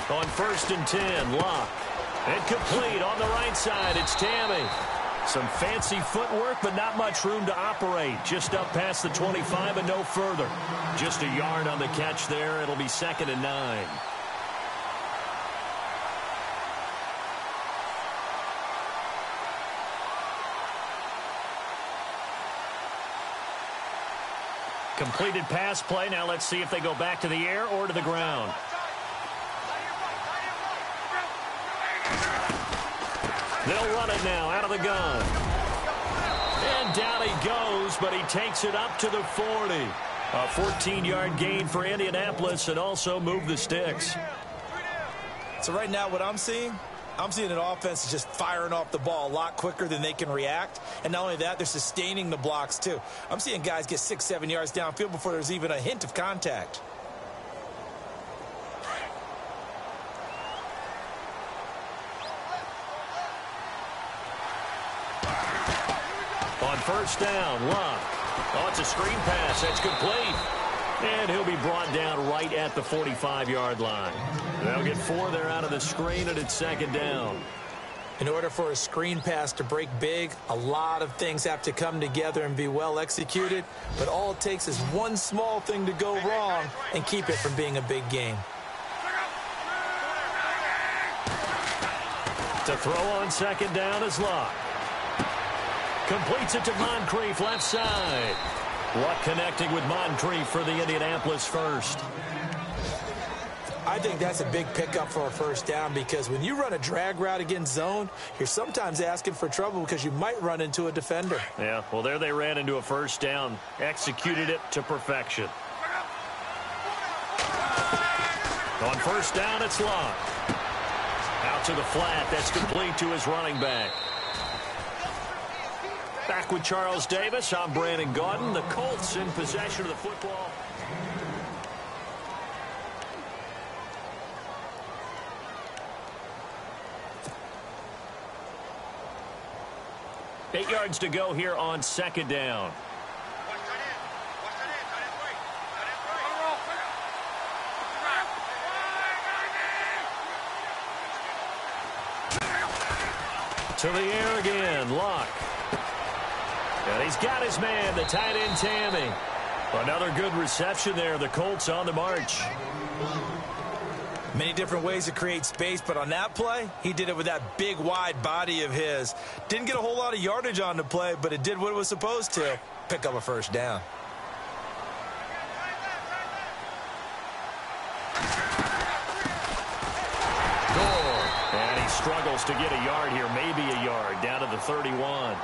On 1st and 10, Locke. And complete on the right side. It's Tammy. Some fancy footwork, but not much room to operate. Just up past the 25 and no further. Just a yard on the catch there. It'll be 2nd and 9. Completed pass play. Now let's see if they go back to the air or to the ground. They'll run it now out of the gun. And down he goes, but he takes it up to the 40. A 14-yard gain for Indianapolis and also move the sticks. So right now what I'm seeing an offense is just firing off the ball a lot quicker than they can react. And not only that, they're sustaining the blocks too. I'm seeing guys get 6-7 yards downfield before there's even a hint of contact. On 1st down, Locke. Oh, it's a screen pass. That's complete. And he'll be brought down right at the 45-yard line. They'll get 4 there out of the screen, and it's 2nd down. In order for a screen pass to break big, a lot of things have to come together and be well executed. But all it takes is one small thing to go wrong and keep it from being a big game. To throw on 2nd down is Locke. Completes it to Moncrief, left side. Luck connecting with Moncrief for the Indianapolis first. I think that's a big pickup for a 1st down because when you run a drag route against zone, you're sometimes asking for trouble because you might run into a defender. Yeah, well, there they ran into a 1st down. Executed it to perfection. On 1st down, it's Locke. Out to the flat. That's complete to his running back. Back with Charles Davis, I'm Brandon Gaudin. The Colts in possession of the football. Eight yards to go here on 2nd down. To the air again, Locke. And he's got his man, the tight end, Tammy. Another good reception there. The Colts on the march. Many different ways to create space, but on that play, he did it with that big, wide body of his. Didn't get a whole lot of yardage on the play, but it did what it was supposed to. Pick up a 1st down. And he struggles to get a yard here, maybe a yard, down to the 31.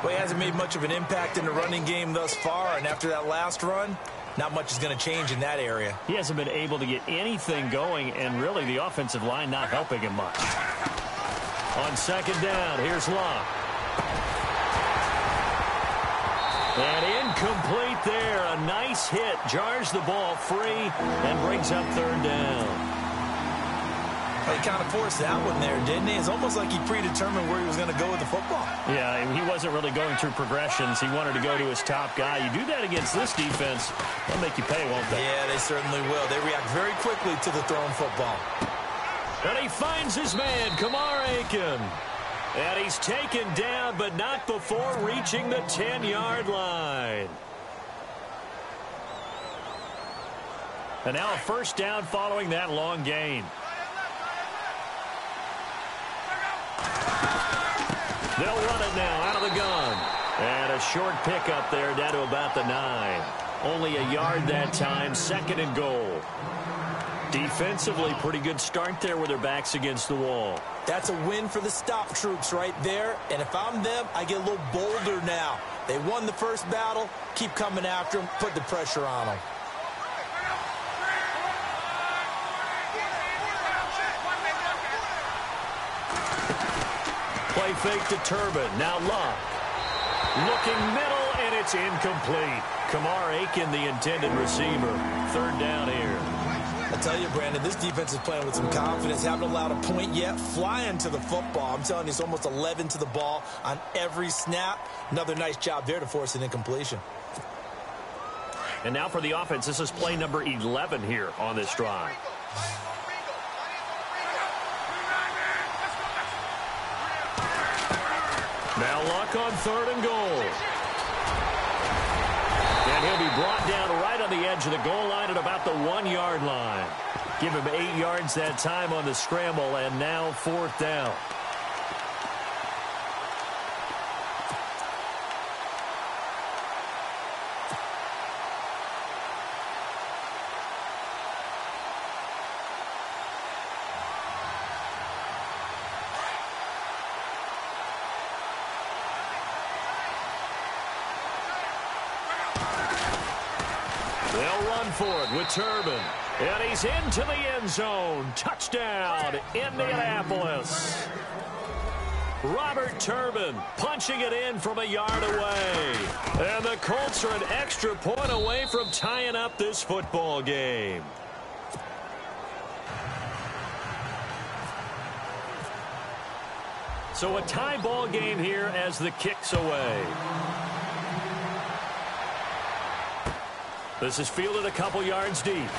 Well, he hasn't made much of an impact in the running game thus far, and after that last run, not much is going to change in that area. He hasn't been able to get anything going, and really the offensive line not helping him much. On 2nd down, here's Locke. And incomplete there. A nice hit. Jars the ball free and brings up 3rd down. Well, he kind of forced that one there, didn't he? It's almost like he predetermined where he was going to go with the football. Yeah, he wasn't really going through progressions. He wanted to go to his top guy. You do that against this defense, they'll make you pay, won't they? Yeah, they certainly will. They react very quickly to the thrown football. And he finds his man, Kamar Aiken. And he's taken down, but not before reaching the 10-yard line. And now a 1st down following that long gain. They'll run it now out of the gun. And a short pickup there down to about the 9. Only a yard that time, 2nd and goal. Defensively, pretty good start there with their backs against the wall. That's a win for the stop troops right there. And if I'm them, I get a little bolder now. They won the first battle. Keep coming after them. Put the pressure on them. Play fake to Turbin. Now Locke. Looking middle, and it's incomplete. Kamar Aiken, the intended receiver. 3rd down here. I tell you, Brandon, this defense is playing with some confidence. Haven't allowed a point yet. Flying to the football. I'm telling you, it's almost 11 to the ball on every snap. Another nice job there to force an incompletion. And now for the offense, this is play number 11 here on this drive. Now Luck on 3rd and goal. And he'll be brought down right on the edge of the goal line at about the 1-yard line. Give him 8 yards that time on the scramble, and now 4th down. They'll run for it with Turbin. And he's into the end zone. Touchdown, Indianapolis. Robert Turbin punching it in from a yard away. And the Colts are an extra point away from tying up this football game. So a tie ball game here as the kick's away. This is fielded a couple yards deep.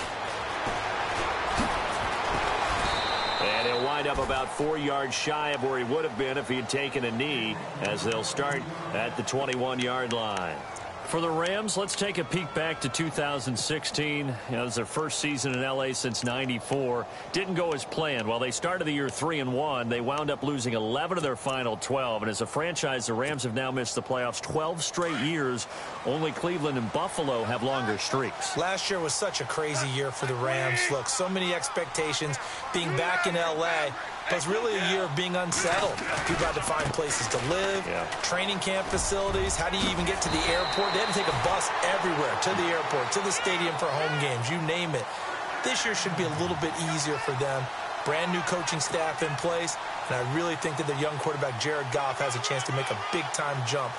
And he'll wind up about 4 yards shy of where he would have been if he had taken a knee, as they'll start at the 21-yard line. For the Rams, let's take a peek back to 2016. It was their first season in L.A. since '94. Didn't go as planned. While they started the year 3-1, they wound up losing 11 of their final 12. And as a franchise, the Rams have now missed the playoffs 12 straight years. Only Cleveland and Buffalo have longer streaks. Last year was such a crazy year for the Rams. Look, so many expectations being back in L.A., but it's really a year of being unsettled. People had to find places to live, training camp facilities. How do you even get to the airport? They had to take a bus everywhere, to the airport, to the stadium for home games, you name it. This year should be a little bit easier for them. Brand new coaching staff in place, and I really think that their young quarterback, Jared Goff, has a chance to make a big-time jump.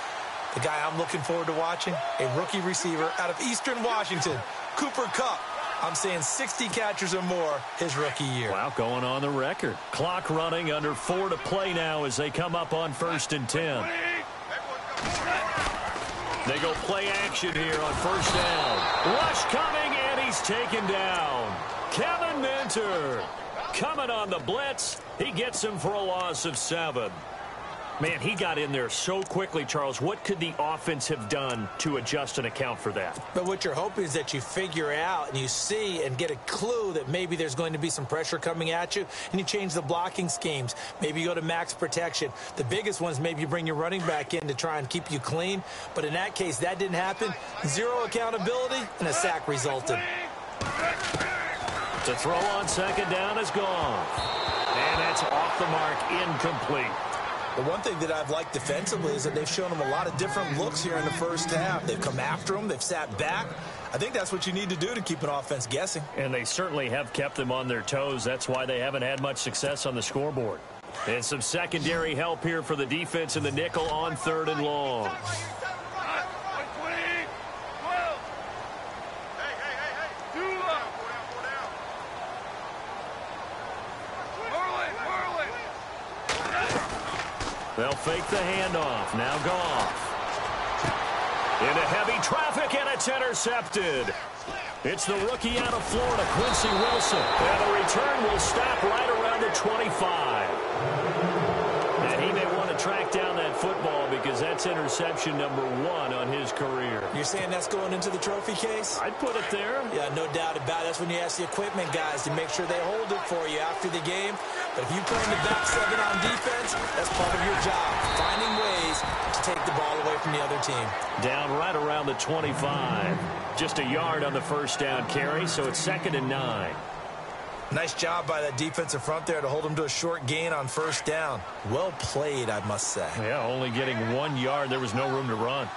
The guy I'm looking forward to watching, a rookie receiver out of Eastern Washington, Cooper Kupp. I'm saying 60 catches or more his rookie year. Wow, going on the record. Clock running, under 4 to play now as they come up on 1st and 10. They go play action here on 1st down. Rush coming, and he's taken down. Kevin Minter coming on the blitz. He gets him for a loss of 7. Man, he got in there so quickly, Charles. What could the offense have done to adjust and account for that? But what you're hoping is that you figure out and you see and get a clue that maybe there's going to be some pressure coming at you, and you change the blocking schemes. Maybe you go to max protection. The biggest one is maybe you bring your running back in to try and keep you clean. But in that case, that didn't happen. 0 accountability, and a sack resulted. The throw on 2nd down is gone. And that's off the mark, incomplete. The one thing that I've liked defensively is that they've shown them a lot of different looks here in the first half. They've come after them. They've sat back. I think that's what you need to do to keep an offense guessing. And they certainly have kept them on their toes. That's why they haven't had much success on the scoreboard. And some secondary help here for the defense in the nickel on 3rd and long. They'll fake the handoff. Now Goff. Into heavy traffic, and it's intercepted. It's the rookie out of Florida, Quincy Wilson. And the return will stop right around the 25. And he may want to track down that football because that's interception number 1 on his career. You're saying that's going into the trophy case? I'd put it there. Yeah, no doubt about it. That's when you ask the equipment guys to make sure they hold it for you after the game. But if you play in the back 7 on defense, that's part of your job, finding ways to take the ball away from the other team. Down right around the 25. Just a yard on the 1st down carry, so it's 2nd and 9. Nice job by that defensive front there to hold them to a short gain on 1st down. Well played, I must say. Yeah, only getting 1 yard. There was no room to run.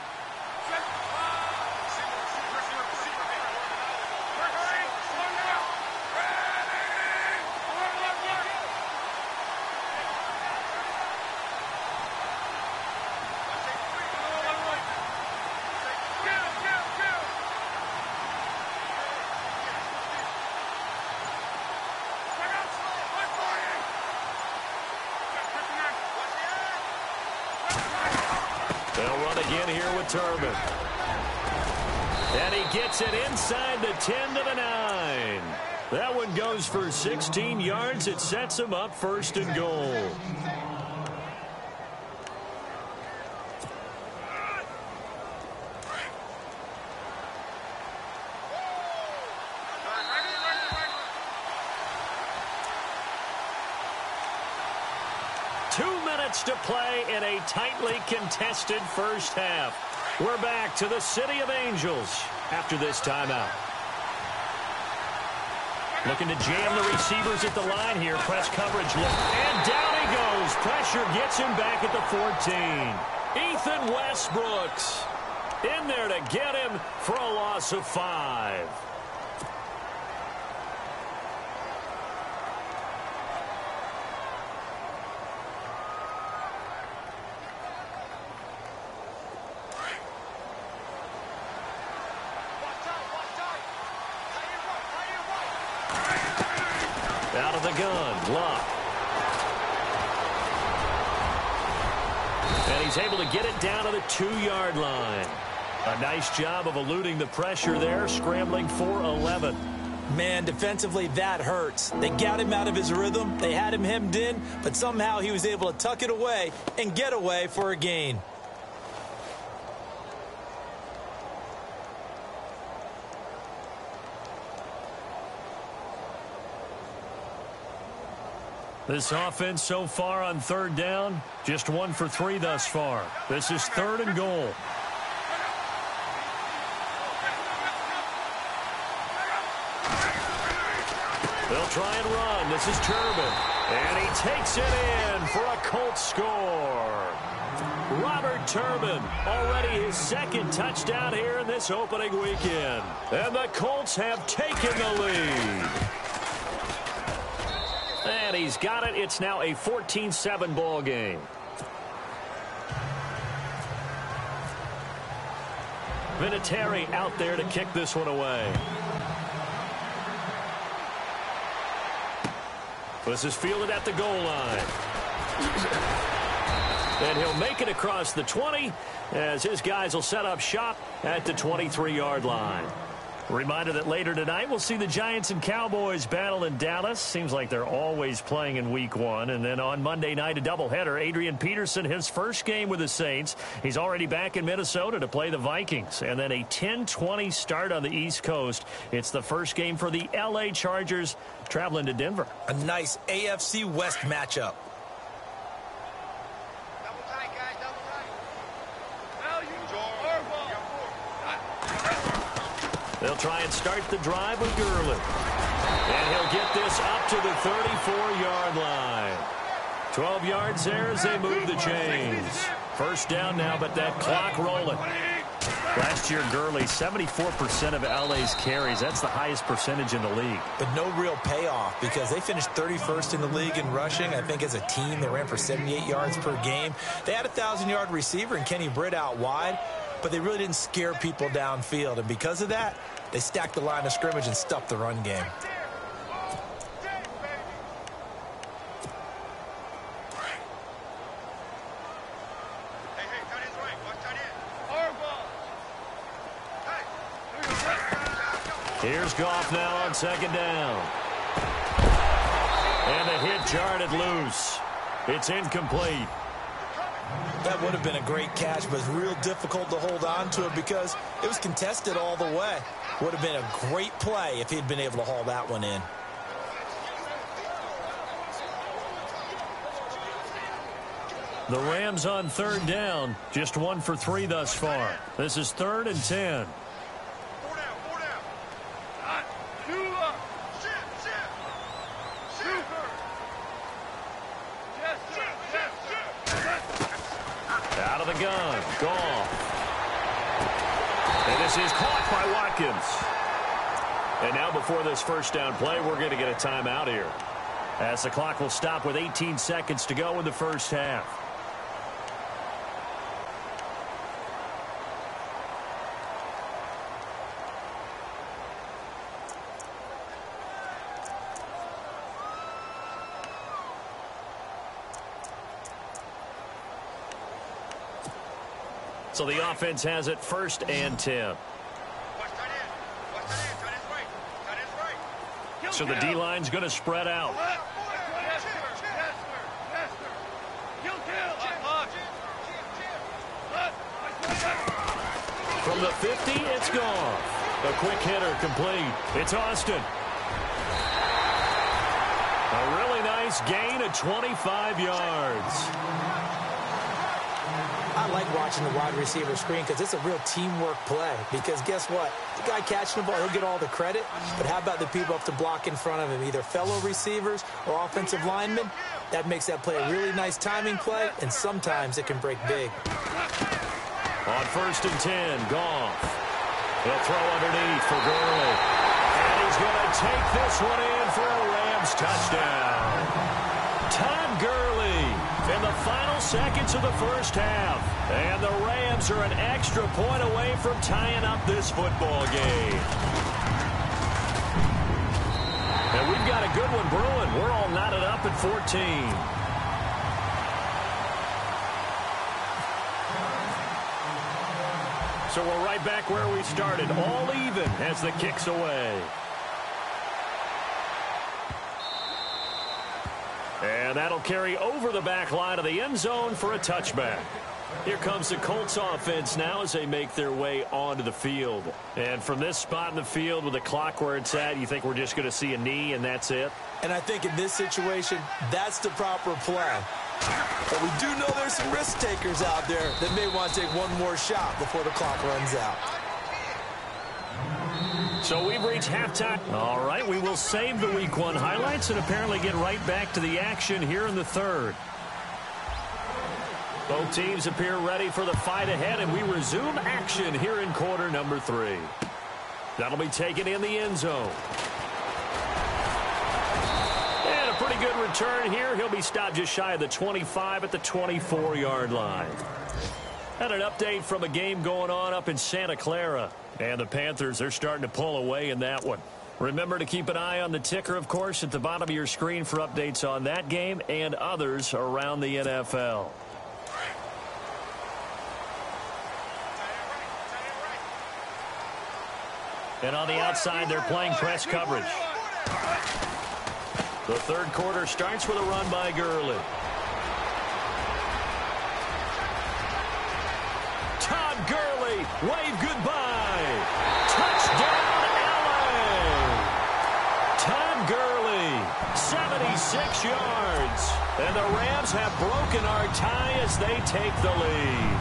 They'll run again here with Turbin. And he gets it inside the 10 to the 9. That one goes for 16 yards. It sets him up 1st and goal. 2 minutes to play in a tightly contested first half. We're back to the City of Angels after this timeout. Looking to jam the receivers at the line here. Press coverage look. And down he goes. Pressure gets him back at the 14. Ethan Westbrooks in there to get him for a loss of 5. Out of the gun, Luck. And he's able to get it down to the 2-yard line. A nice job of eluding the pressure there, scrambling for 11. Man, defensively, that hurts. They got him out of his rhythm. They had him hemmed in, but somehow he was able to tuck it away and get away for a gain. This offense so far on 3rd down, just 1 for 3 thus far. This is 3rd and goal. They'll try and run. This is Turbin. And he takes it in for a Colts score. Robert Turbin, already his 2nd touchdown here in this opening weekend. And the Colts have taken the lead. And he's got it. It's now a 14-7 ball game. Vinatieri out there to kick this one away. This is fielded at the goal line. And he'll make it across the 20 as his guys will set up shop at the 23-yard line. Reminder that later tonight we'll see the Giants and Cowboys battle in Dallas. Seems like they're always playing in week 1. And then on Monday night, a doubleheader. Adrian Peterson, his first game with the Saints. He's already back in Minnesota to play the Vikings. And then a 10-20 start on the East Coast. It's the first game for the L.A. Chargers traveling to Denver. A nice AFC West matchup. They'll try and start the drive with Gurley. And he'll get this up to the 34-yard line. 12 yards there as they move the chains. First down now, but that clock rolling. Last year, Gurley, 74% of LA's carries. That's the highest percentage in the league. But no real payoff because they finished 31st in the league in rushing. I think as a team, they ran for 78 yards per game. They had a 1,000-yard receiver in Kenny Britt out wide, but they really didn't scare people downfield. And because of that, they stacked the line of scrimmage and stuffed the run game. Here's Goff now on 2nd down. And the hit jarred loose. It's incomplete. That would have been a great catch, but it's real difficult to hold on to it because it was contested all the way. Would have been a great play if he'd been able to haul that one in. The Rams on 3rd down, just 1 for 3 thus far. This is 3rd and 10. Out of the gun, Goff. And this is caught by Watkins. And now before this first down play, we're going to get a timeout here, as the clock will stop with 18 seconds to go in the first half. So the offense has it 1st and 10. So the D-line's going to spread out. From the 50, it's gone. A quick hitter complete. It's Austin. A really nice Nice gain of 25 yards. I like watching the wide receiver screen because it's a real teamwork play. Because guess what? The guy catching the ball, he'll get all the credit. But how about the people up to block in front of him, either fellow receivers or offensive linemen? That makes that play a really nice timing play, and sometimes it can break big. On 1st and 10, Goff. He'll throw underneath for Gurley. And he's going to take this one in for a Rams touchdown. Todd Gurley in the final seconds of the first half. And the Rams are an extra point away from tying up this football game. And we've got a good one brewing. We're all knotted up at 14. So we're right back where we started, all even as the kick's away. And that'll carry over the back line of the end zone for a touchback. Here comes the Colts offense now as they make their way onto the field. And from this spot in the field with the clock where it's at, you think we're just going to see a knee and that's it? And I think in this situation, that's the proper play. But we do know there's some risk takers out there that may want to take one more shot before the clock runs out. So we've reached halftime. All right, we will save the Week 1 highlights and apparently get right back to the action here in the third. Both teams appear ready for the fight ahead, and we resume action here in quarter number 3. That'll be taken in the end zone. And a pretty good return here. He'll be stopped just shy of the 25 at the 24-yard line. And an update from a game going on up in Santa Clara. And the Panthers, they're starting to pull away in that one. Remember to keep an eye on the ticker, of course, at the bottom of your screen for updates on that game and others around the NFL. And on the outside, they're playing press coverage. The third quarter starts with a run by Gurley. Todd Gurley, wave goodbye. Touchdown, LA. Todd Gurley, 76 yards. And the Rams have broken our tie as they take the lead.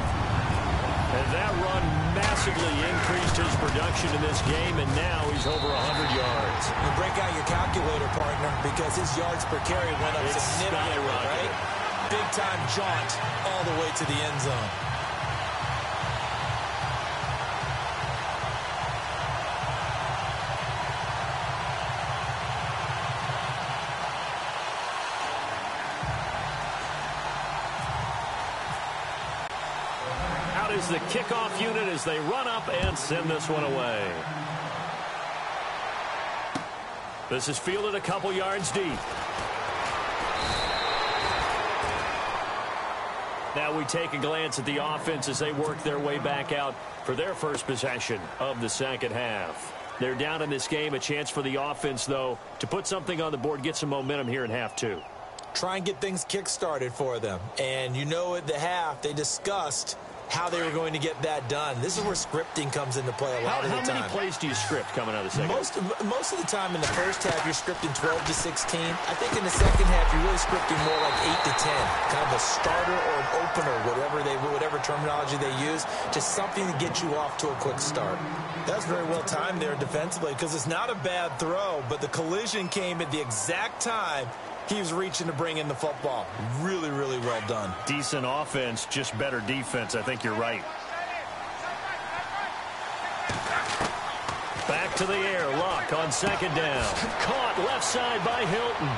And that run massively increased his production in this game, and now he's over 100 yards. You break out your calculator, partner, because his yards per carry went up significantly, right? Big-time jaunt all the way to the end zone. Is the kickoff unit as they run up and send this one away. This is fielded a couple yards deep. Now we take a glance at the offense as they work their way back out for their first possession of the second half. They're down in this game. A chance for the offense, though, to put something on the board, get some momentum here in half two. Try and get things kick-started for them. And you know at the half they discussed how they were going to get that done. This is where scripting comes into play a lot of the time. How many plays do you script coming out of the second? Most of the time in the first half, you're scripting 12 to 16. I think in the second half, you're really scripting more like 8 to 10. Kind of a starter or an opener, whatever terminology they use. Just something to get you off to a quick start. That's very well timed there defensively because it's not a bad throw, but the collision came at the exact time he was reaching to bring in the football. Really, really well done. Decent offense, just better defense. I think you're right. Back to the air. Luck on second down. Caught left side by Hilton.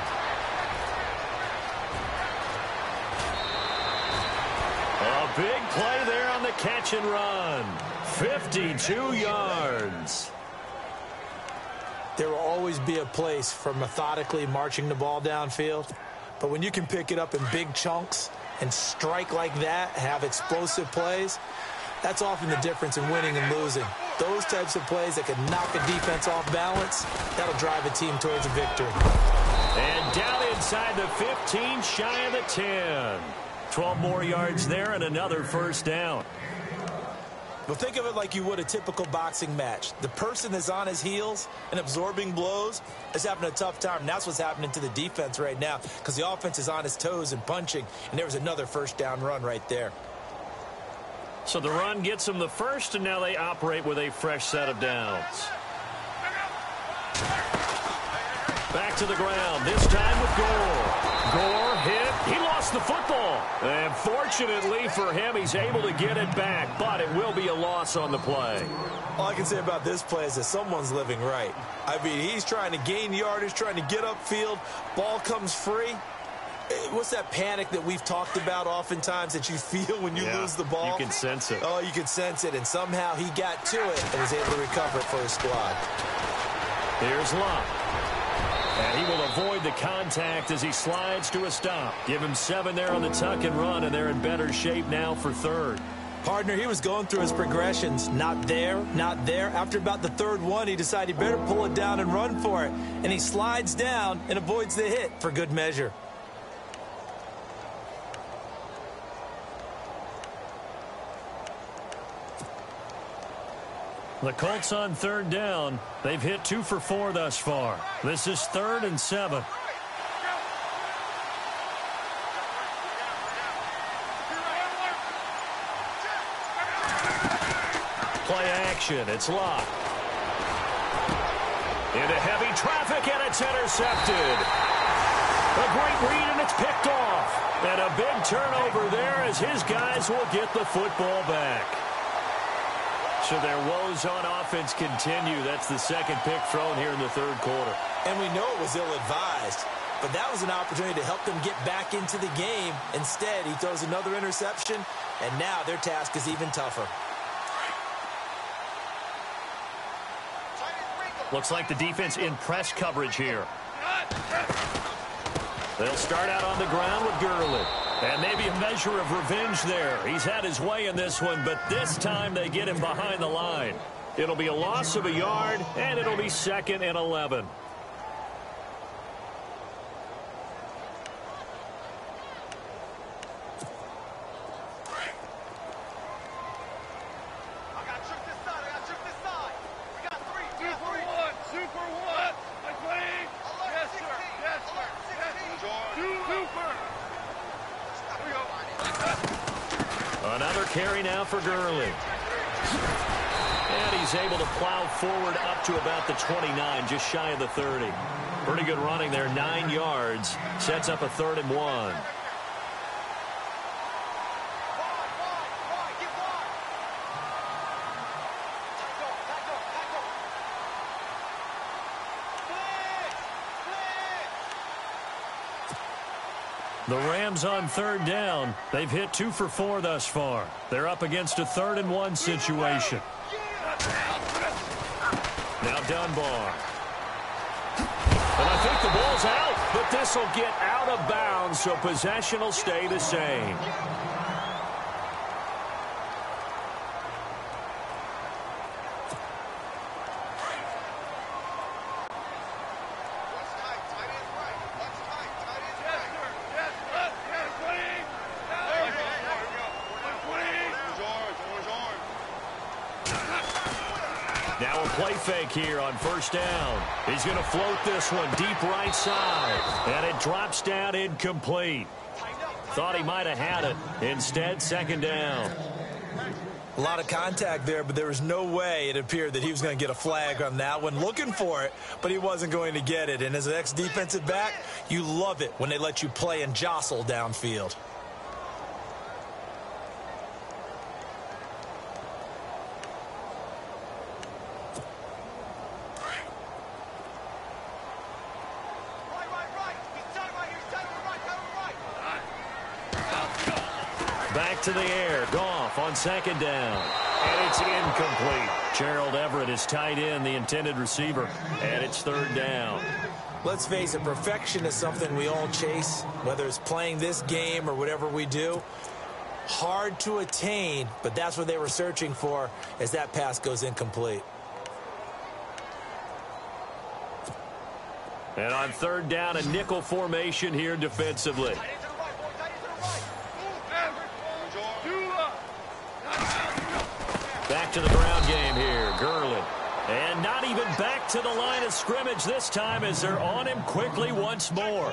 A big play there on the catch and run. 52 yards. There will always be a place for methodically marching the ball downfield. But when you can pick it up in big chunks and strike like that, have explosive plays, that's often the difference in winning and losing. Those types of plays that can knock a defense off balance, that'll drive a team towards a victory. And down inside the 15, shy of the 10. 12 more yards there and another first down. Well, think of it like you would a typical boxing match. The person that's on his heels and absorbing blows is having a tough time. And that's what's happening to the defense right now because the offense is on his toes and punching. And there was another first down run right there. So the run gets them the first, and now they operate with a fresh set of downs. Back to the ground, this time with Gore. Gore hit. He lost the football. And fortunately for him, he's able to get it back, but it will be a loss on the play. All I can say about this play is that someone's living right. I mean, he's trying to gain yardage, trying to get upfield. Ball comes free. What's that panic that we've talked about oftentimes that you feel when you lose the ball? You can sense it. Oh, you can sense it, and somehow he got to it and was able to recover it for his squad. Here's Locke. And he will avoid the contact as he slides to a stop. Give him 7 there on the tuck and run, and they're in better shape now for third. Partner, he was going through his progressions. Not there, not there. After about the third one, he decided he better pull it down and run for it. And he slides down and avoids the hit for good measure. The Colts on third down. They've hit 2 for 4 thus far. This is 3rd and 7. Play action. It's Locke. Into heavy traffic, and it's intercepted. A great read, and it's picked off. And a big turnover there as his guys will get the football back. So their woes on offense continue. That's the second pick thrown here in the third quarter. And we know it was ill-advised, but that was an opportunity to help them get back into the game. Instead, he throws another interception, and now their task is even tougher. Looks like the defense in press coverage here. They'll start out on the ground with Gurley. And maybe a measure of revenge there. He's had his way in this one, but this time they get him behind the line. It'll be a loss of a yard, and it'll be 2nd and 11. Another carry now for Gurley. And he's able to plow forward up to about the 29, just shy of the 30. Pretty good running there, 9 yards. Sets up a 3rd and 1. The Rams on third down. They've hit 2 for 4 thus far. They're up against a 3rd and 1 situation. Now Dunbar. And I think the ball's out, but this will get out of bounds, so possession will stay the same. Now a play fake here on first down. He's going to float this one deep right side. And it drops down incomplete. Thought he might have had it. Instead, 2nd down. A lot of contact there, but there was no way it appeared that he was going to get a flag on that one. Looking for it, but he wasn't going to get it. And as an ex-defensive back, you love it when they let you play and jostle downfield. Back to the air. Goff on 2nd down. And it's incomplete. Gerald Everett is tight end, the intended receiver. And it's 3rd down. Let's face it, perfection is something we all chase, whether it's playing this game or whatever we do. Hard to attain, but that's what they were searching for as that pass goes incomplete. And on 3rd down, a nickel formation here defensively. back to the ground game here. Gurley. And not even back to the line of scrimmage this time as they're on him quickly once more.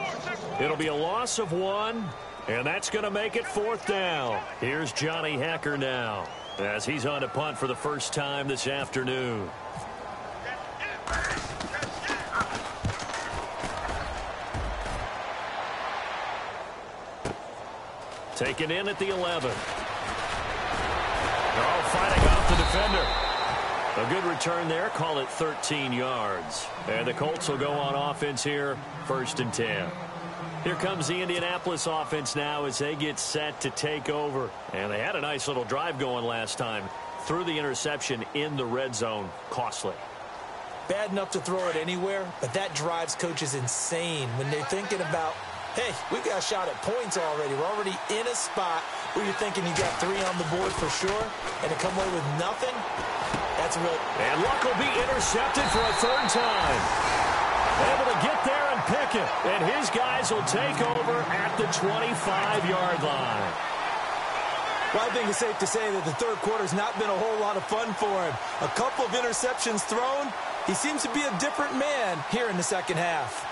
It'll be a loss of 1, and that's going to make it 4th down. Here's Johnny Hecker now as he's on to punt for the first time this afternoon. Taken in at the 11. Oh, fighting off the defender. A good return there. Call it 13 yards. And the Colts will go on offense here, 1st and 10. Here comes the Indianapolis offense now as they get set to take over. And they had a nice little drive going last time. Threw the interception in the red zone. Costly. Bad enough to throw it anywhere, but that drives coaches insane when they're thinking about, hey, we've got a shot at points already. We're already in a spot where you're thinking you got 3 on the board for sure, and to come away with nothing, that's real. And Luck will be intercepted for a 3rd time. Able to get there and pick it. And his guys will take over at the 25-yard line. Well, I think it's safe to say that the 3rd quarter's not been a whole lot of fun for him. A couple of interceptions thrown. He seems to be a different man here in the 2nd half.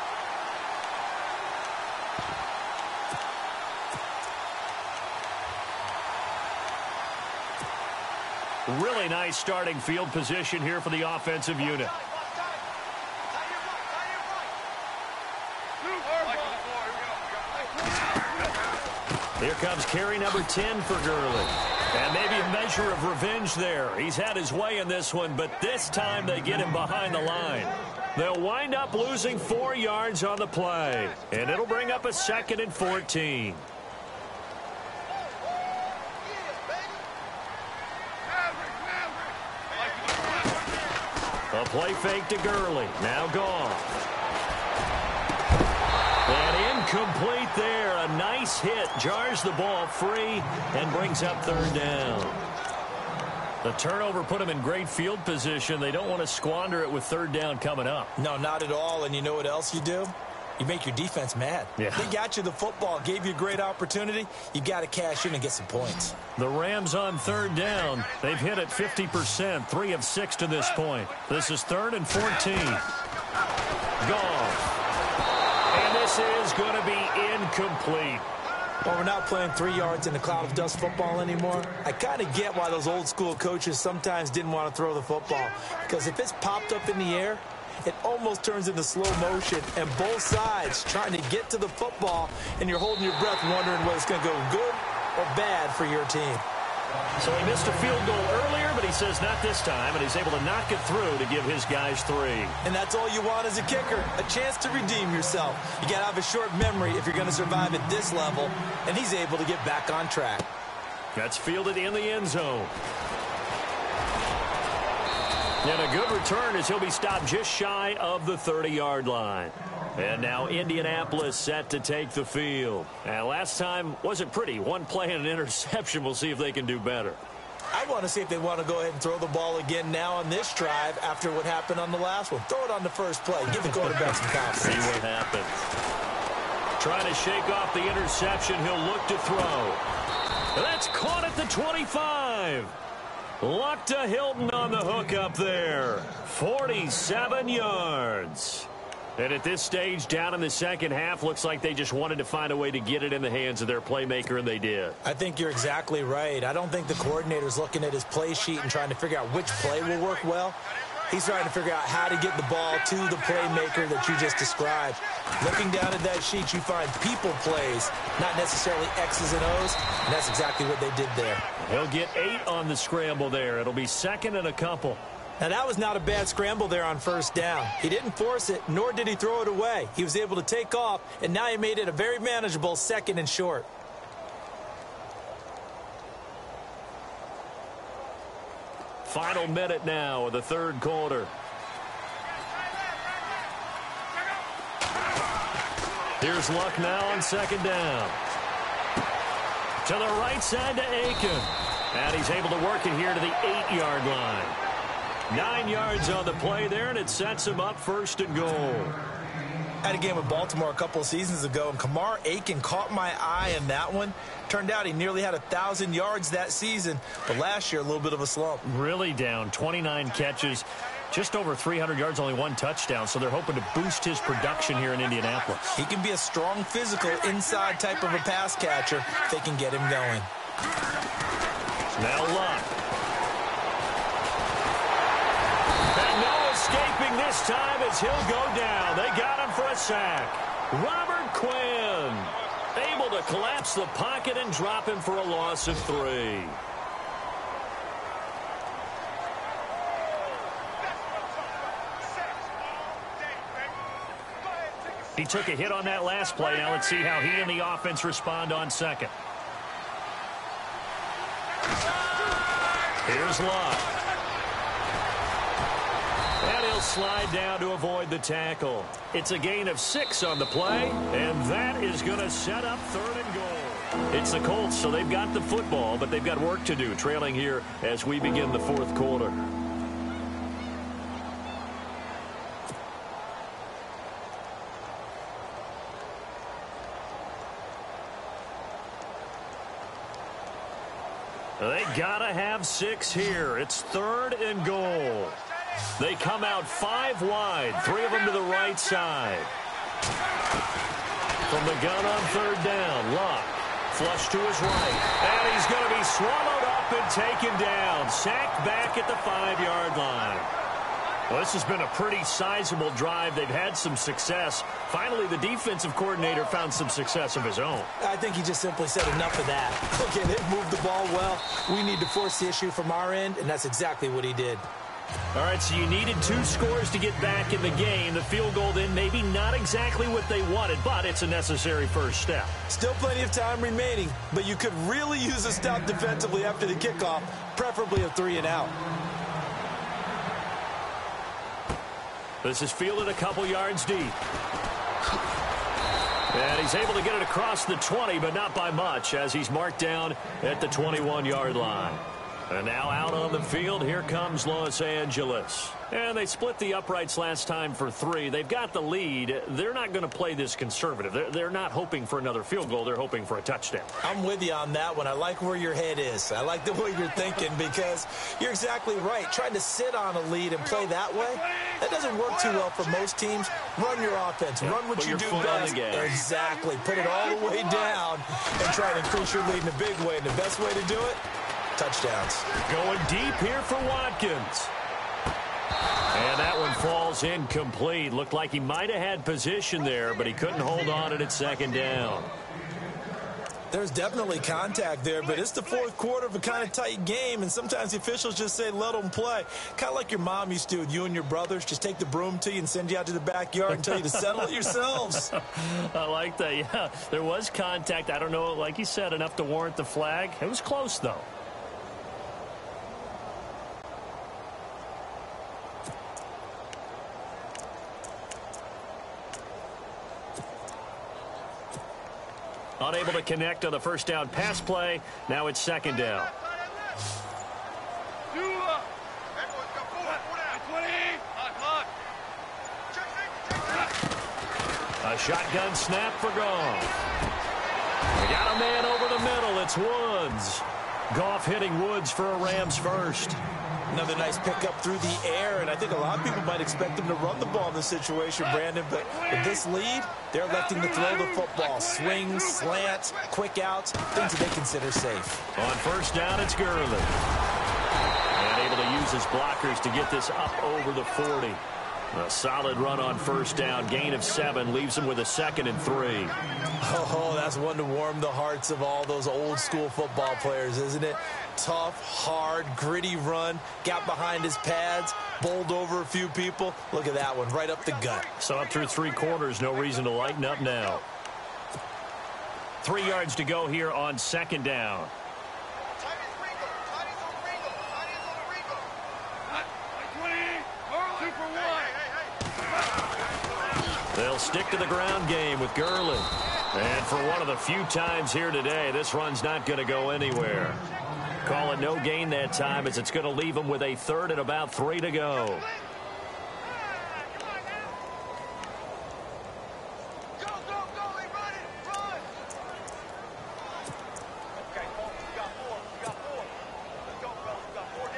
Really nice starting field position here for the offensive unit. Here comes carry number 10 for Gurley. And maybe a measure of revenge there. He's had his way in this one, but this time they get him behind the line. They'll wind up losing 4 yards on the play. And it'll bring up a 2nd and 14. A play fake to Gurley. Now gone. And incomplete there. A nice hit. Jars the ball free and brings up 3rd down. The turnover put them in great field position. They don't want to squander it with 3rd down coming up. No, not at all. And you know what else you do? You make your defense mad. Yeah. They got you the football, gave you a great opportunity. You got to cash in and get some points. The Rams on 3rd down. They've hit it 50%, 3 of 6 to this point. This is 3rd and 14. Gone. And this is going to be incomplete. Well, we're not playing 3 yards in a cloud of dust football anymore. I kind of get why those old school coaches sometimes didn't want to throw the football. Because if it's popped up in the air, it almost turns into slow motion, and both sides trying to get to the football, and you're holding your breath wondering whether it's going to go good or bad for your team. So he missed a field goal earlier, but he says not this time, and he's able to knock it through to give his guys 3. And that's all you want as a kicker, a chance to redeem yourself. You got to have a short memory if you're going to survive at this level, and he's able to get back on track. That's fielded in the end zone. And a good return as he'll be stopped just shy of the 30-yard line. And now Indianapolis set to take the field. And last time wasn't pretty. 1 play and an interception. We'll see if they can do better. I want to see if they want to go ahead and throw the ball again now on this drive after what happened on the last one. Throw it on the first play. Give the quarterback some confidence. See what happens. Trying to shake off the interception. He'll look to throw. That's caught at the 25. Luck to Hilton on the hook up there. 47 yards. And at this stage, down in the 2nd half, looks like they just wanted to find a way to get it in the hands of their playmaker, and they did. I think you're exactly right. I don't think the coordinator's looking at his play sheet and trying to figure out which play will work well. He's trying to figure out how to get the ball to the playmaker that you just described. Looking down at that sheet, you find people plays, not necessarily X's and O's, and that's exactly what they did there. He'll get 8 on the scramble there. It'll be 2nd and a couple. Now, that was not a bad scramble there on 1st down. He didn't force it, nor did he throw it away. He was able to take off, and now he made it a very manageable 2nd and short. Final minute now of the 3rd quarter. Here's Luck now on 2nd down. To the right side to Aiken. And he's able to work it here to the 8-yard line. 9 yards on the play there, and it sets him up 1st and goal. I had a game with Baltimore a couple of seasons ago, and Kamar Aiken caught my eye in that one. Turned out he nearly had 1,000 yards that season, but last year a little bit of a slump. Really down, 29 catches, just over 300 yards, only 1 touchdown, so they're hoping to boost his production here in Indianapolis. He can be a strong, physical, inside type of a pass catcher if they can get him going. Now Luck. And no escaping this time as he'll go down. They got him for a sack. Robert Quinn able to collapse the pocket and drop him for a loss of 3. He took a hit on that last play. Now let's see how he and the offense respond on second. Here's Luck. And he'll slide down to avoid the tackle. It's a gain of 6 on the play, and that is going to set up 3rd and goal. It's the Colts, so they've got the football, but they've got work to do, trailing here as we begin the 4th quarter. They gotta have 6 here. It's 3rd and goal. They come out 5 wide, 3 of them to the right side. From the gun on 3rd down, Luck flush to his right, and he's going to be swallowed up and taken down, sacked back at the 5-yard line. Well, this has been a pretty sizable drive. They've had some success. Finally, the defensive coordinator found some success of his own. I think he just simply said enough of that. Okay, they've moved the ball well. We need to force the issue from our end, and that's exactly what he did. All right, so you needed 2 scores to get back in the game. The field goal then maybe not exactly what they wanted, but it's a necessary first step. Still plenty of time remaining, but you could really use a stop defensively after the kickoff, preferably a 3 and out. This is fielded a couple yards deep. And he's able to get it across the 20, but not by much, as he's marked down at the 21-yard line. And now out on the field, here comes Los Angeles. And they split the uprights last time for 3. They've got the lead. They're not going to play this conservative. They're not hoping for another field goal. They're hoping for a touchdown. I'm with you on that one. I like where your head is. I like the way you're thinking because you're exactly right. Trying to sit on a lead and play that way, that doesn't work too well for most teams. Run your offense. Yeah, run what you do best. Exactly. Put it all the way down and try to increase your lead in a big way. And the best way to do it, touchdowns. Going deep here for Watkins. And that one falls incomplete. Looked like he might have had position there, but he couldn't hold on at 2nd down. There's definitely contact there, but it's the 4th quarter of a kind of tight game, and sometimes the officials just say, let them play. Kind of like your mom used to with you and your brothers. Just take the broom to you and send you out to the backyard and tell you to settle it yourselves. I like that, yeah. There was contact. I don't know, like you said, enough to warrant the flag. It was close, though. Unable to connect on the first down pass play. Now it's 2nd down. A shotgun snap for Goff. We got a man over the middle. It's Woods. Goff hitting Woods for a Rams first. Another nice pickup through the air, and I think a lot of people might expect him to run the ball in this situation, Brandon, but with this lead, they're electing to throw the football. Swings, slants, quick outs, things that they consider safe. On first down, it's Gurley. And able to use his blockers to get this up over the 40. A solid run on first down. Gain of 7 leaves him with a 2nd and 3. Oh, that's one to warm the hearts of all those old school football players, isn't it? Tough, hard, gritty run. Got behind his pads, bowled over a few people. Look at that one, right up the gut. So up through 3 quarters, no reason to lighten up now. 3 yards to go here on 2nd down. They'll stick to the ground game with Gurley. And for one of the few times here today, this run's not going to go anywhere. Call it no gain that time as it's going to leave him with a 3rd and about 3 to go.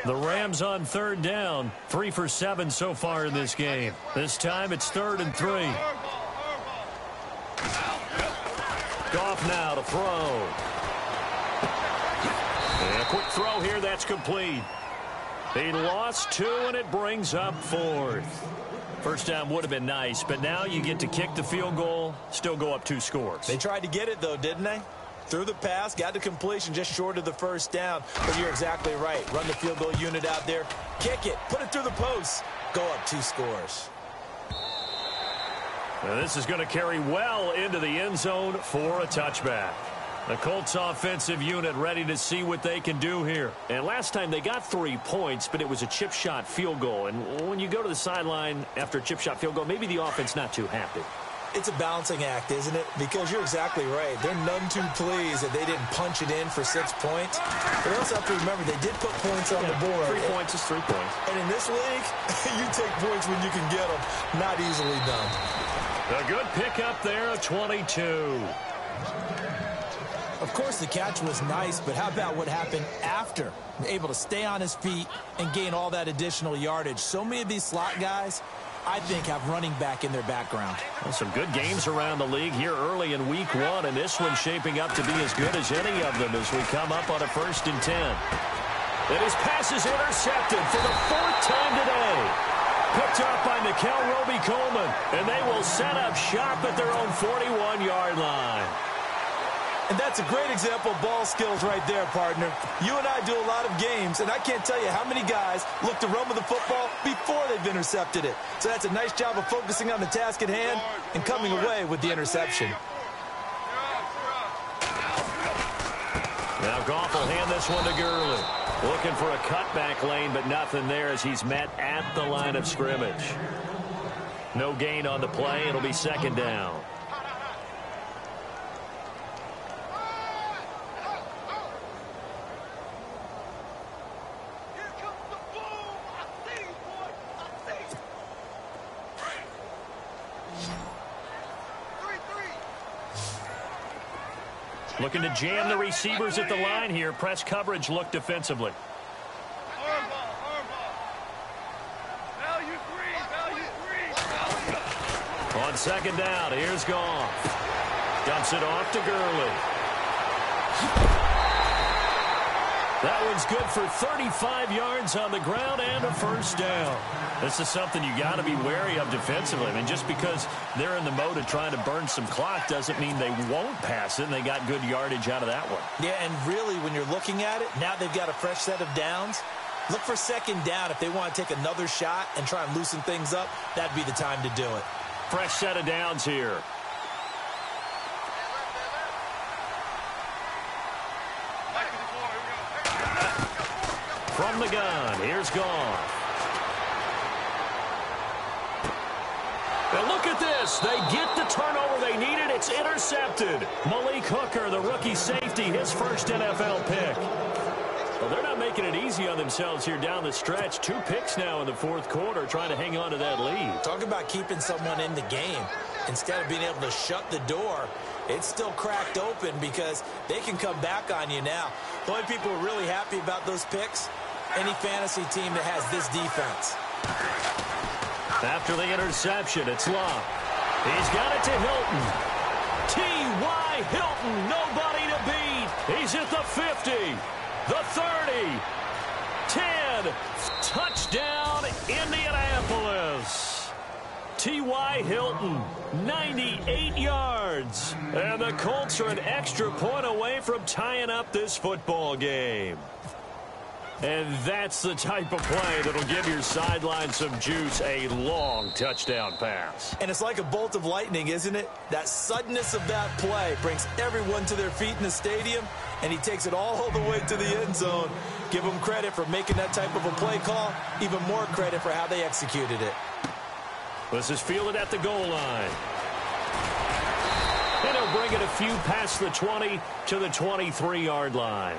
The Rams on third down, 3 for 7 so far in this game. This time it's 3rd and 3. Goff now to throw. And a quick throw here, that's complete. He lost 2, and it brings up 4th. First down would have been nice, but now you get to kick the field goal, still go up 2 scores. They tried to get it, though, didn't they? Threw the pass, got the completion just short of the first down. But you're exactly right. Run the field goal unit out there. Kick it. Put it through the post. Go up 2 scores. Now this is going to carry well into the end zone for a touchback. The Colts offensive unit ready to see what they can do here. And last time they got 3 points, but it was a chip shot field goal. And when you go to the sideline after a chip shot field goal, maybe the offense not too happy. It's a balancing act, isn't it? Because you're exactly right. They're none too pleased that they didn't punch it in for 6 points. But they also have to remember they did put points on the board. 3 points is 3 points. And in this league, you take points when you can get them. Not easily done. A good pickup there of 22. Of course, the catch was nice, but how about what happened after? Able to stay on his feet and gain all that additional yardage. So many of these slot guys, I think, have running back in their background. Well, some good games around the league here early in week 1, and this one's shaping up to be as good as any of them as we come up on a 1st and 10. And his pass is intercepted for the 4th time today. Picked up by Nikel Roby-Coleman, and they will set up shop at their own 41-yard line. And that's a great example of ball skills right there, partner. You and I do a lot of games, and I can't tell you how many guys look to run with the football before they've intercepted it. So that's a nice job of focusing on the task at hand and coming away with the interception. Now Goff will hand this one to Gurley. Looking for a cutback lane, but nothing there as he's met at the line of scrimmage. No gain on the play. It'll be 2nd down. Looking to jam the receivers at the line here. Press coverage look defensively. On 2nd down, here's Goff. Dumps it off to Gurley. That one's good for 35 yards on the ground and a 1st down. This is something you got to be wary of defensively. I mean, just because they're in the mode of trying to burn some clock doesn't mean they won't pass it, and they got good yardage out of that one. Yeah, and really, when you're looking at it, now they've got a fresh set of downs. Look for 2nd down. If they want to take another shot and try and loosen things up, that'd be the time to do it. Fresh set of downs here. From the gun, here's Goff. Now look at this. They get the turnover they needed. It's intercepted. Malik Hooker, the rookie safety, his first NFL pick. Well, they're not making it easy on themselves here down the stretch. 2 picks now in the 4th quarter, trying to hang on to that lead. Talk about keeping someone in the game. Instead of being able to shut the door, it's still cracked open because they can come back on you now. The only people who are really happy about those picks, any fantasy team that has this defense. After the interception, it's Love. He's got it to Hilton. T.Y. Hilton, nobody to beat. He's at the 50, the 30, 10. Touchdown, Indianapolis. T.Y. Hilton, 98 yards. And the Colts are an extra point away from tying up this football game. And that's the type of play that'll give your sideline some juice, a long touchdown pass. And it's like a bolt of lightning, isn't it? That suddenness of that play brings everyone to their feet in the stadium, and he takes it all the way to the end zone. Give him credit for making that type of a play call, even more credit for how they executed it. This is fielded at the goal line. And he'll bring it a few past the 20 to the 23-yard line.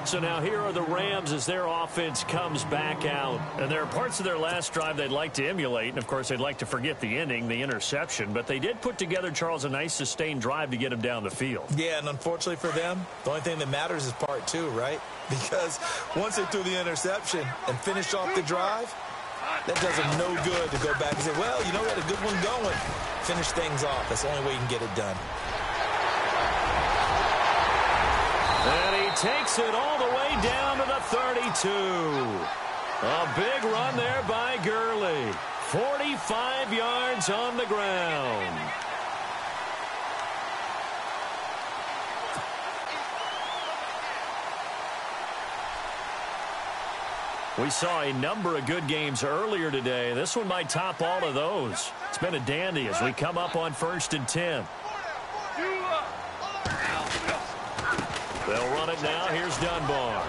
So now here are the Rams as their offense comes back out. And there are parts of their last drive they'd like to emulate. And, of course, they'd like to forget the ending, the interception. But they did put together, Charles, a nice sustained drive to get him down the field. Yeah, and unfortunately for them, the only thing that matters is part two, right? Because once they threw the interception and finished off the drive, that does them no good to go back and say, well, you know, we had a good one going. Finish things off. That's the only way you can get it done. And he takes it all the way down to the 32. A big run there by Gurley. 45 yards on the ground. We saw a number of good games earlier today. This one might top all of those. It's been a dandy as we come up on 1st and 10. They'll run it now. Here's Dunbar.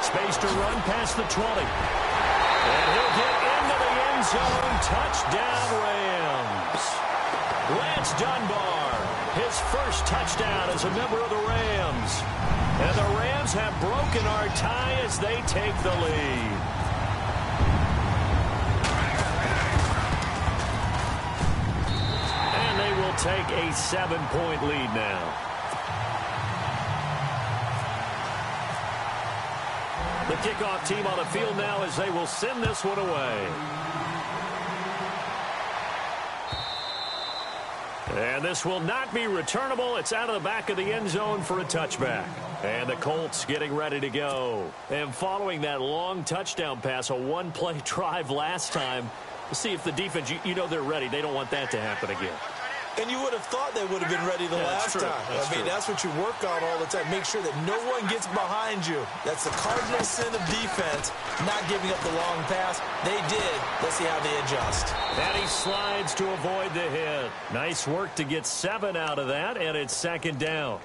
Space to run past the 20. And he'll get into the end zone. Touchdown, Rams. Lance Dunbar, his first touchdown as a member of the Rams. And the Rams have broken our tie as they take the lead. And they will take a 7-point lead now. The kickoff team on the field now as they will send this one away. And this will not be returnable. It's out of the back of the end zone for a touchback. And the Colts getting ready to go. And following that long touchdown pass, a one-play drive last time, we'll see if the defense, you know they're ready. They don't want that to happen again. And you would have thought they would have been ready the last time. That's what you work on all the time. Make sure that no one gets behind you. That's the cardinal sin of defense, not giving up the long pass. They did. Let's see how they adjust. And he slides to avoid the hit. Nice work to get 7 out of that, and it's 2nd down.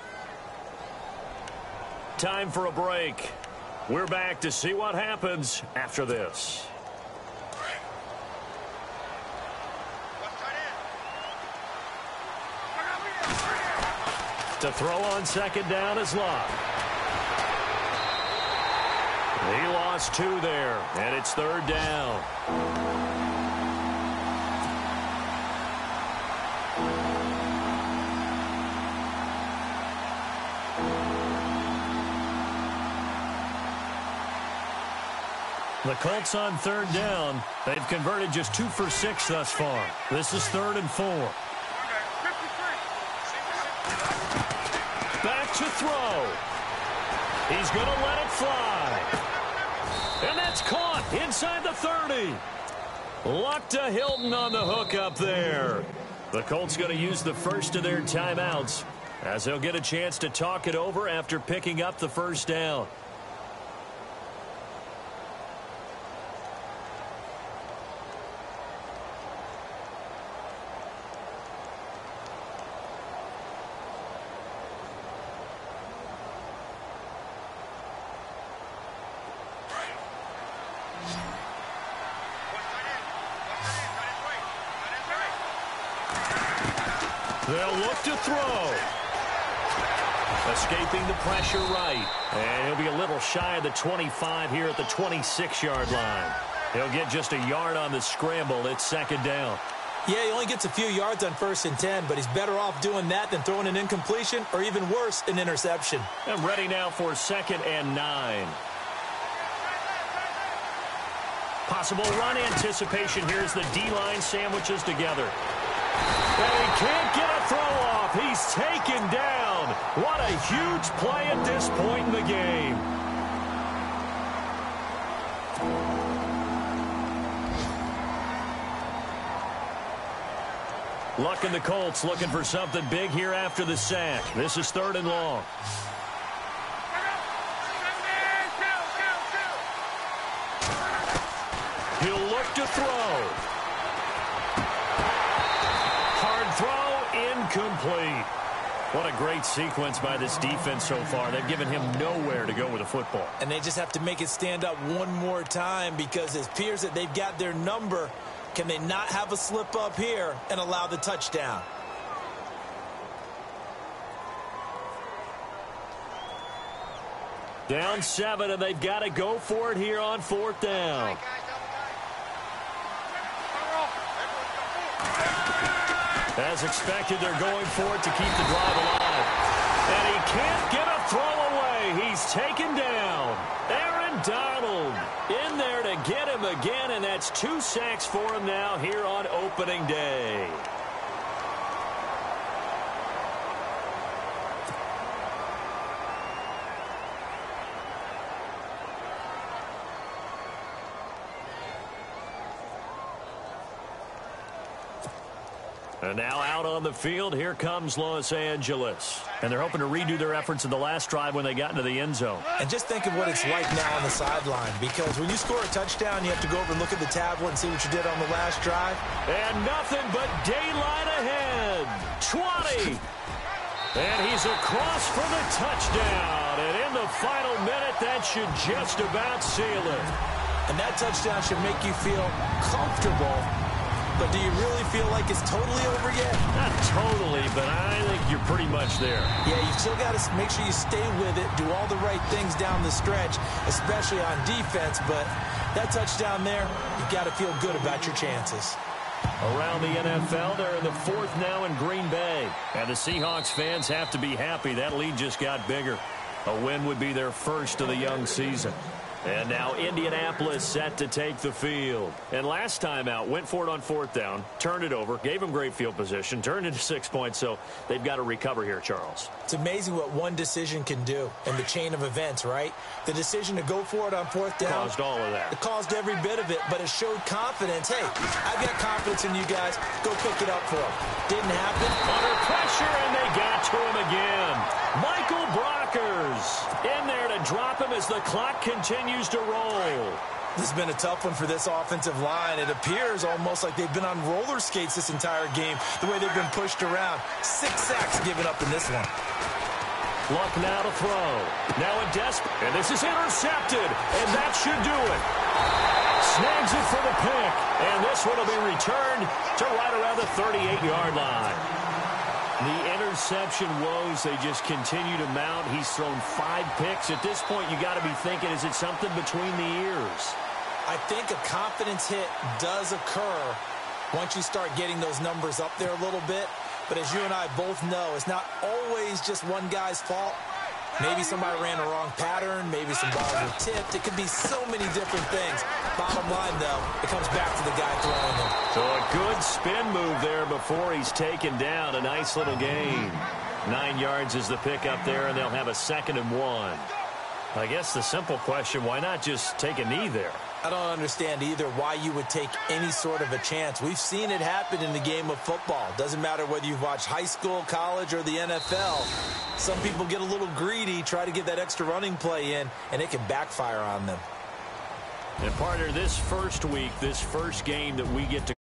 Time for a break. We're back to see what happens after this. To throw on 2nd down is Locke. He lost 2 there, and it's 3rd down. The Colts on 3rd down. They've converted just 2 for 6 thus far. This is 3rd and 4. Back to throw. He's going to let it fly. And that's caught inside the 30. Luck to Hilton on the hook up there. The Colts going to use the first of their timeouts as they'll get a chance to talk it over after picking up the 1st down. They'll look to throw. Escaping the pressure right. And he'll be a little shy of the 25 here at the 26-yard line. He'll get just a yard on the scramble. It's 2nd down. Yeah, he only gets a few yards on 1st and 10, but he's better off doing that than throwing an incompletion or even worse, an interception. And ready now for 2nd and 9. Possible run anticipation. Here's the D-line sandwiches together. And he can't get a throw off. He's taken down. What a huge play at this point in the game. Luck and the Colts looking for something big here after the sack. This is 3rd and long. He'll look to throw. Incomplete. What a great sequence by this defense so far. They've given him nowhere to go with the football. And they just have to make it stand up one more time because it appears that they've got their number. Can they not have a slip up here and allow the touchdown? Down 7, and they've got to go for it here on 4th down. As expected, they're going for it to keep the drive alive. And he can't get a throw away. He's taken down. Aaron Donald in there to get him again, and that's 2 sacks for him now here on opening day. And now out on the field, here comes Los Angeles. And they're hoping to redo their efforts in the last drive when they got into the end zone. And just think of what it's like now on the sideline, because when you score a touchdown, you have to go over and look at the tablet and see what you did on the last drive. And nothing but daylight ahead. 20. And he's across for the touchdown. And in the final minute, that should just about seal it. And that touchdown should make you feel comfortable. But do you really feel like it's totally over yet? Not totally, but I think you're pretty much there. Yeah, you still got to make sure you stay with it, do all the right things down the stretch, especially on defense. But that touchdown there, you got to feel good about your chances. Around the NFL, they're in the 4th now in Green Bay. And the Seahawks fans have to be happy. That lead just got bigger. A win would be their first of the young season. And now Indianapolis set to take the field. And last time out, went for it on 4th down, turned it over, gave them great field position, turned into 6 points, so they've got to recover here, Charles. It's amazing what one decision can do in the chain of events, right? The decision to go for it on 4th down. Caused all of that. It caused every bit of it, but it showed confidence. Hey, I've got confidence in you guys. Go pick it up for them. Didn't happen. Under pressure, and they got to him again. Michael Brockers in there to drop him as the clock continues to roll. This has been a tough one for this offensive line. It appears almost like they've been on roller skates this entire game, the way they've been pushed around. 6 sacks given up in this one. Luck now to throw. Now a and this is intercepted, and that should do it. Snags it for the pick, and this one will be returned to right around the 38-yard line. The interception woes, they just continue to mount. He's thrown 5 picks. At this point, you got to be thinking, is it something between the ears? I think a confidence hit does occur once you start getting those numbers up there a little bit. But as you and I both know, it's not always just one guy's fault. Maybe somebody ran a wrong pattern. Maybe some balls were tipped. It could be so many different things. Bottom line, though, it comes back to the guy throwing them. So a good spin move there before he's taken down. A nice little gain. 9 yards is the pick up there, and they'll have a 2nd and 1. I guess the simple question, why not just take a knee there? I don't understand either why you would take any sort of a chance. We've seen it happen in the game of football. Doesn't matter whether you've watched high school, college, or the NFL. Some people get a little greedy, try to get that extra running play in, and it can backfire on them. And partner, this first week, this first game that we get to